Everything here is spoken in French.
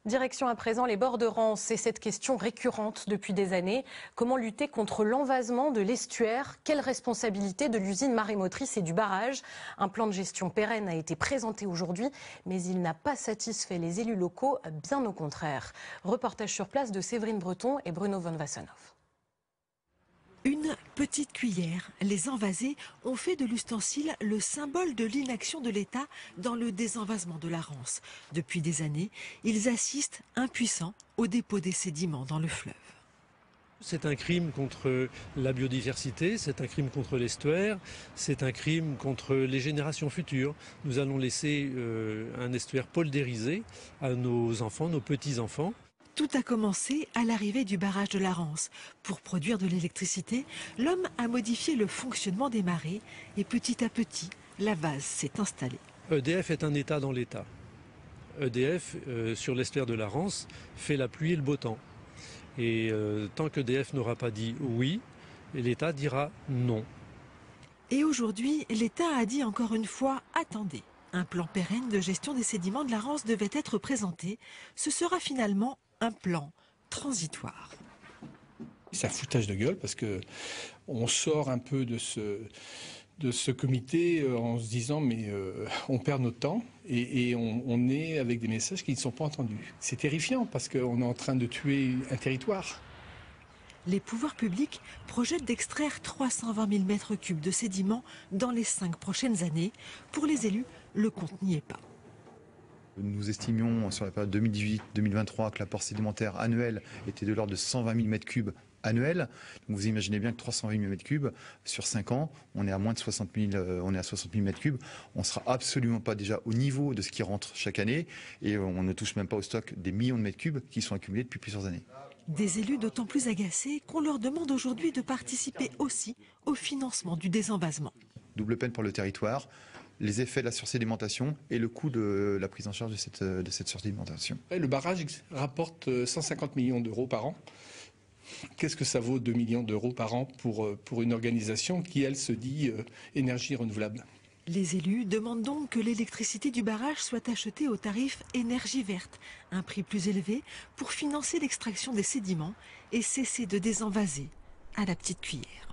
Direction à présent les bords de Rance. C'est cette question récurrente depuis des années. Comment lutter contre l'envasement de l'estuaire? Quelle responsabilité de l'usine marémotrice et du barrage? Un plan de gestion pérenne a été présenté aujourd'hui, mais il n'a pas satisfait les élus locaux, bien au contraire. Reportage sur place de Séverine Breton et Bruno von Wassenhoff. Une petite cuillère, les envasés ont fait de l'ustensile le symbole de l'inaction de l'État dans le désenvasement de la Rance. Depuis des années, ils assistent impuissants au dépôt des sédiments dans le fleuve. C'est un crime contre la biodiversité, c'est un crime contre l'estuaire, c'est un crime contre les générations futures. Nous allons laisser un estuaire poldérisé à nos enfants, nos petits-enfants. Tout a commencé à l'arrivée du barrage de la Rance. Pour produire de l'électricité, l'homme a modifié le fonctionnement des marées et petit à petit, la vase s'est installée. EDF est un État dans l'État. EDF, sur l'estuaire de la Rance, fait la pluie et le beau temps. Et tant qu'EDF n'aura pas dit oui, l'État dira non. Et aujourd'hui, l'État a dit encore une fois « attendez ». Un plan pérenne de gestion des sédiments de la Rance devait être présenté. Ce sera finalement un plan transitoire. C'est un foutage de gueule parce qu'on sort un peu de ce comité en se disant mais on perd notre temps et on est avec des messages qui ne sont pas entendus. C'est terrifiant parce qu'on est en train de tuer un territoire. Les pouvoirs publics projettent d'extraire 320 000 mètres cubes de sédiments dans les 5 prochaines années. Pour les élus, le compte n'y est pas. Nous estimions sur la période 2018-2023 que l'apport sédimentaire annuel était de l'ordre de 120 000 mètres cubes annuels. Donc vous imaginez bien que 320 000 mètres cubes sur 5 ans, on est à moins de 60 000, on est à 60 000 mètres cubes. On ne sera absolument pas déjà au niveau de ce qui rentre chaque année et on ne touche même pas au stock des millions de mètres cubes qui sont accumulés depuis plusieurs années. Des élus d'autant plus agacés qu'on leur demande aujourd'hui de participer aussi au financement du désenvasement. Double peine pour le territoire, les effets de la sursédimentation et le coût de la prise en charge de cette sursédimentation. Le barrage rapporte 150 millions d'euros par an. Qu'est-ce que ça vaut 2 millions d'euros par an pour une organisation qui, elle, se dit énergie renouvelable? Les élus demandent donc que l'électricité du barrage soit achetée au tarif énergie verte, un prix plus élevé pour financer l'extraction des sédiments et cesser de désenvaser à la petite cuillère.